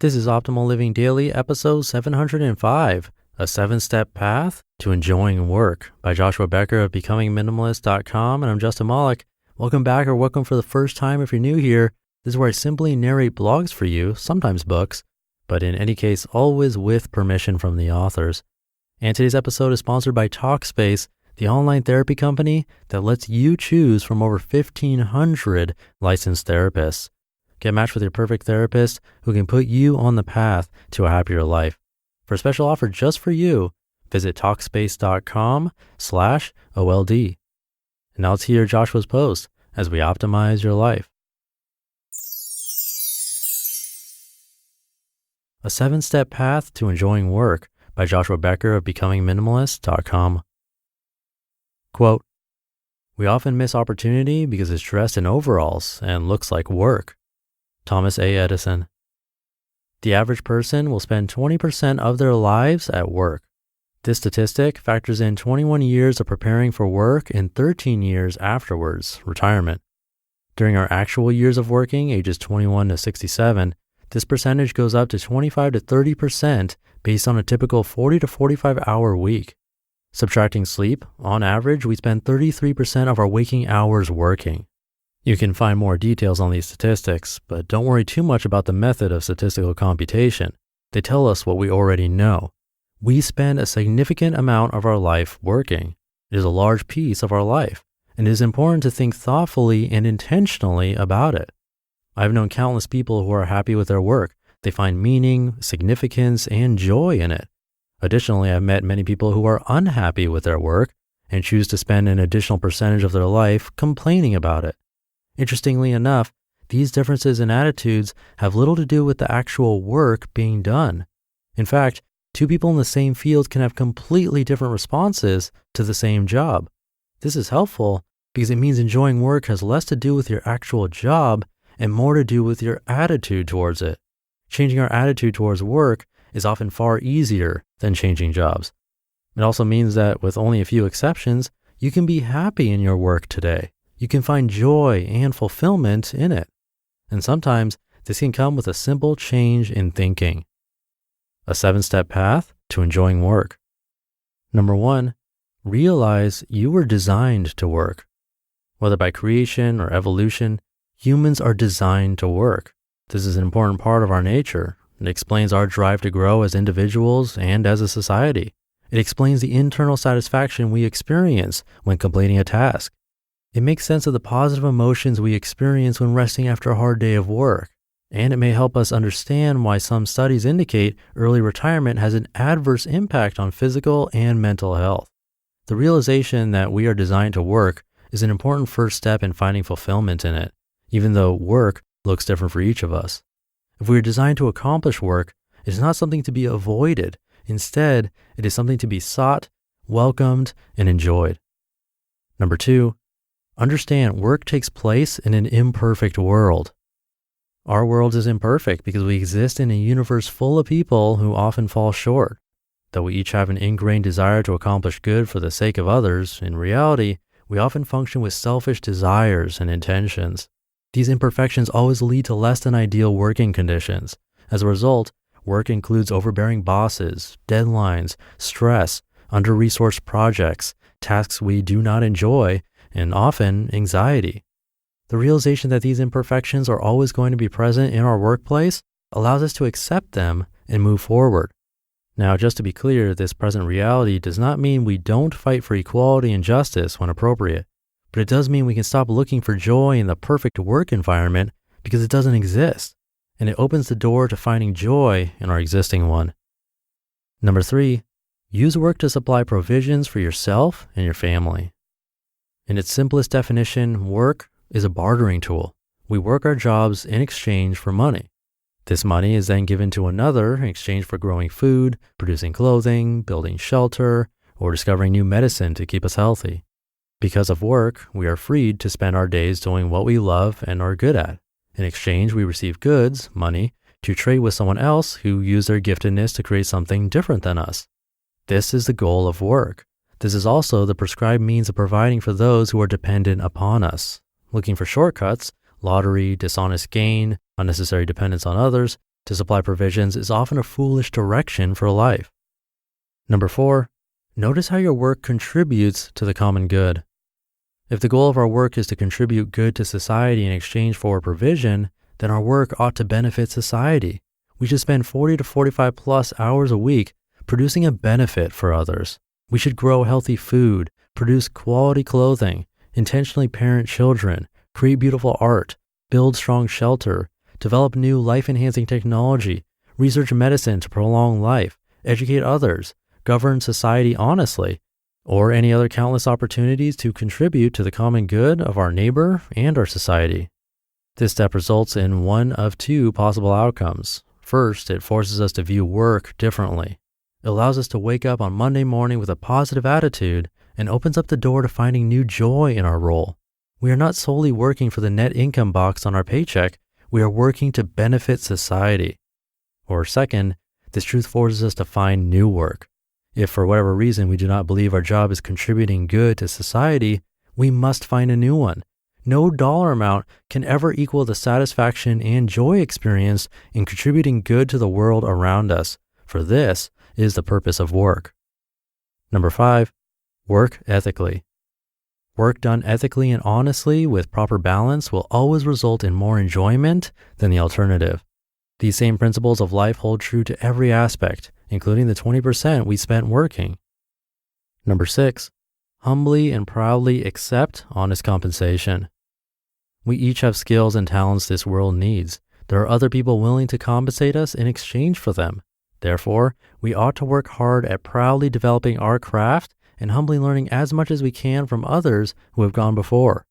This is Optimal Living Daily, episode 705, A 7-Step Path to Enjoying Work by Joshua Becker of BecomingMinimalist.com, and I'm Justin Malik. Welcome back, or welcome for the first time if you're new here. This is where I simply narrate blogs for you, sometimes books, but in any case, always with permission from the authors. And today's episode is sponsored by Talkspace, the online therapy company that lets you choose from over 1,500 licensed therapists. Get matched with your perfect therapist who can put you on the path to a happier life. For a special offer just for you, visit Talkspace.com/OLD. And now let's hear Joshua's post as we optimize your life. A 7-Step Path to Enjoying Work by Joshua Becker of BecomingMinimalist.com. Quote, "We often miss opportunity because it's dressed in overalls and looks like work." Thomas A. Edison. The average person will spend 20% of their lives at work. This statistic factors in 21 years of preparing for work and 13 years afterwards, retirement. During our actual years of working, ages 21 to 67, this percentage goes up to 25 to 30% based on a typical 40 to 45 hour week. Subtracting sleep, on average, we spend 33% of our waking hours working. You can find more details on these statistics, but don't worry too much about the method of statistical computation. They tell us what we already know. We spend a significant amount of our life working. It is a large piece of our life, and it is important to think thoughtfully and intentionally about it. I've known countless people who are happy with their work. They find meaning, significance, and joy in it. Additionally, I've met many people who are unhappy with their work and choose to spend an additional percentage of their life complaining about it. Interestingly enough, these differences in attitudes have little to do with the actual work being done. In fact, two people in the same field can have completely different responses to the same job. This is helpful because it means enjoying work has less to do with your actual job and more to do with your attitude towards it. Changing our attitude towards work is often far easier than changing jobs. It also means that with only a few exceptions, you can be happy in your work today. You can find joy and fulfillment in it. And sometimes this can come with a simple change in thinking. A 7-step path to enjoying work. Number 1, realize you were designed to work. Whether by creation or evolution, humans are designed to work. This is an important part of our nature. It explains our drive to grow as individuals and as a society. It explains the internal satisfaction we experience when completing a task. It makes sense of the positive emotions we experience when resting after a hard day of work, and it may help us understand why some studies indicate early retirement has an adverse impact on physical and mental health. The realization that we are designed to work is an important first step in finding fulfillment in it, even though work looks different for each of us. If we are designed to accomplish work, it is not something to be avoided. Instead, it is something to be sought, welcomed, and enjoyed. Number 2, understand work takes place in an imperfect world. Our world is imperfect because we exist in a universe full of people who often fall short. Though we each have an ingrained desire to accomplish good for the sake of others, in reality, we often function with selfish desires and intentions. These imperfections always lead to less than ideal working conditions. As a result, work includes overbearing bosses, deadlines, stress, under-resourced projects, tasks we do not enjoy, and often anxiety. The realization that these imperfections are always going to be present in our workplace allows us to accept them and move forward. Now, just to be clear, this present reality does not mean we don't fight for equality and justice when appropriate, but it does mean we can stop looking for joy in the perfect work environment because it doesn't exist, and it opens the door to finding joy in our existing one. Number 3, use work to supply provisions for yourself and your family. In its simplest definition, work is a bartering tool. We work our jobs in exchange for money. This money is then given to another in exchange for growing food, producing clothing, building shelter, or discovering new medicine to keep us healthy. Because of work, we are freed to spend our days doing what we love and are good at. In exchange, we receive goods, money, to trade with someone else who used their giftedness to create something different than us. This is the goal of work. This is also the prescribed means of providing for those who are dependent upon us. Looking for shortcuts, lottery, dishonest gain, unnecessary dependence on others, to supply provisions is often a foolish direction for life. Number 4, notice how your work contributes to the common good. If the goal of our work is to contribute good to society in exchange for provision, then our work ought to benefit society. We should spend 40 to 45 plus hours a week producing a benefit for others. We should grow healthy food, produce quality clothing, intentionally parent children, create beautiful art, build strong shelter, develop new life-enhancing technology, research medicine to prolong life, educate others, govern society honestly, or any other countless opportunities to contribute to the common good of our neighbor and our society. This step results in one of two possible outcomes. First, it forces us to view work differently. It allows us to wake up on Monday morning with a positive attitude and opens up the door to finding new joy in our role. We are not solely working for the net income box on our paycheck. We are working to benefit society. Or second, this truth forces us to find new work. If for whatever reason we do not believe our job is contributing good to society, we must find a new one. No dollar amount can ever equal the satisfaction and joy experienced in contributing good to the world around us, for this is the purpose of work. Number 5, work ethically. Work done ethically and honestly with proper balance will always result in more enjoyment than the alternative. These same principles of life hold true to every aspect, including the 20% we spent working. Number 6, humbly and proudly accept honest compensation. We each have skills and talents this world needs. There are other people willing to compensate us in exchange for them. Therefore, we ought to work hard at proudly developing our craft and humbly learning as much as we can from others who have gone before.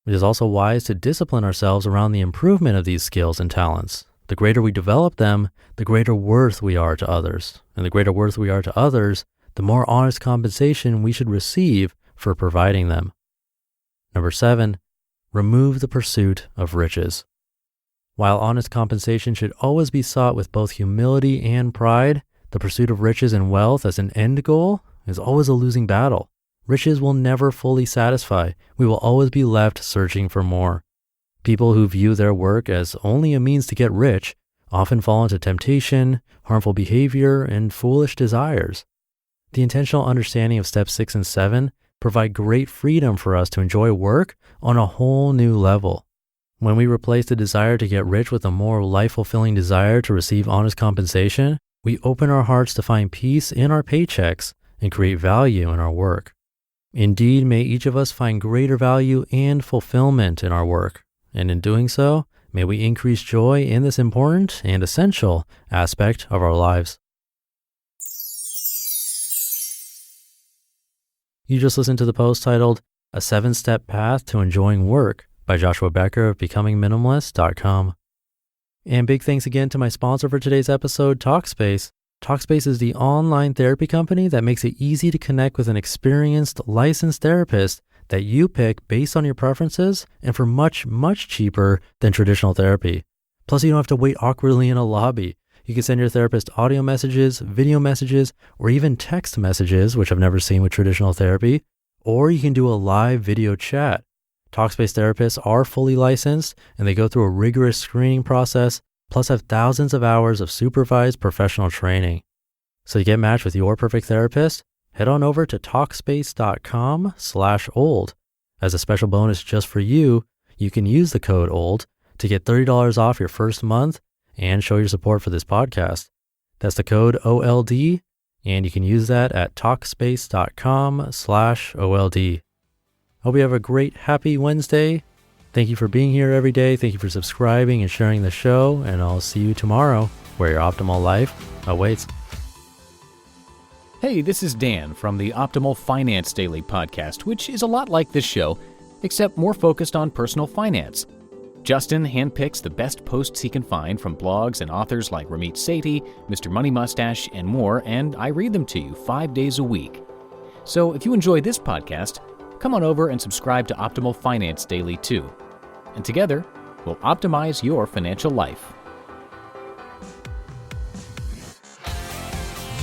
It is also wise to discipline ourselves around the improvement of these skills and talents. The greater we develop them, the greater worth we are to others. And the greater worth we are to others, the more honest compensation we should receive for providing them. Number 7, remove the pursuit of riches. While honest compensation should always be sought with both humility and pride, the pursuit of riches and wealth as an end goal is always a losing battle. Riches will never fully satisfy. We will always be left searching for more. People who view their work as only a means to get rich often fall into temptation, harmful behavior, and foolish desires. The intentional understanding of steps 6 and 7 provide great freedom for us to enjoy work on a whole new level. When we replace the desire to get rich with a more life-fulfilling desire to receive honest compensation, we open our hearts to find peace in our paychecks and create value in our work. Indeed, may each of us find greater value and fulfillment in our work, and in doing so, may we increase joy in this important and essential aspect of our lives. You just listened to the post titled, A 7-Step Path to Enjoying Work by Joshua Becker of BecomingMinimalist.com. And big thanks again to my sponsor for today's episode, Talkspace. Talkspace is the online therapy company that makes it easy to connect with an experienced, licensed therapist that you pick based on your preferences and for much, much cheaper than traditional therapy. Plus, you don't have to wait awkwardly in a lobby. You can send your therapist audio messages, video messages, or even text messages, which I've never seen with traditional therapy, or you can do a live video chat. Talkspace therapists are fully licensed and they go through a rigorous screening process, plus have thousands of hours of supervised professional training. So to get matched with your perfect therapist, head on over to Talkspace.com/old. As a special bonus just for you, you can use the code OLD to get $30 off your first month and show your support for this podcast. That's the code OLD, and you can use that at Talkspace.com/OLD. Hope you have a great, happy Wednesday. Thank you for being here every day. Thank you for subscribing and sharing the show, and I'll see you tomorrow where your optimal life awaits. Hey, this is Dan from the Optimal Finance Daily podcast, which is a lot like this show, except more focused on personal finance. Justin handpicks the best posts he can find from blogs and authors like Ramit Sethi, Mr. Money Mustache, and more, and I read them to you 5 days a week. So if you enjoy this podcast, come on over and subscribe to Optimal Finance Daily too. And together, we'll optimize your financial life.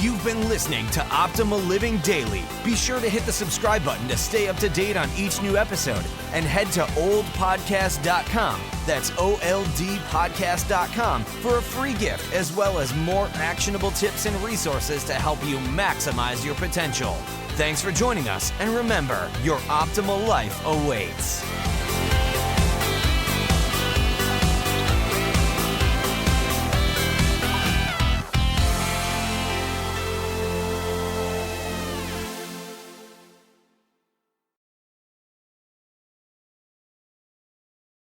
You've been listening to Optimal Living Daily. Be sure to hit the subscribe button to stay up to date on each new episode, and head to oldpodcast.com. That's OLDpodcast.com for a free gift, as well as more actionable tips and resources to help you maximize your potential. Thanks for joining us, and remember, your optimal life awaits.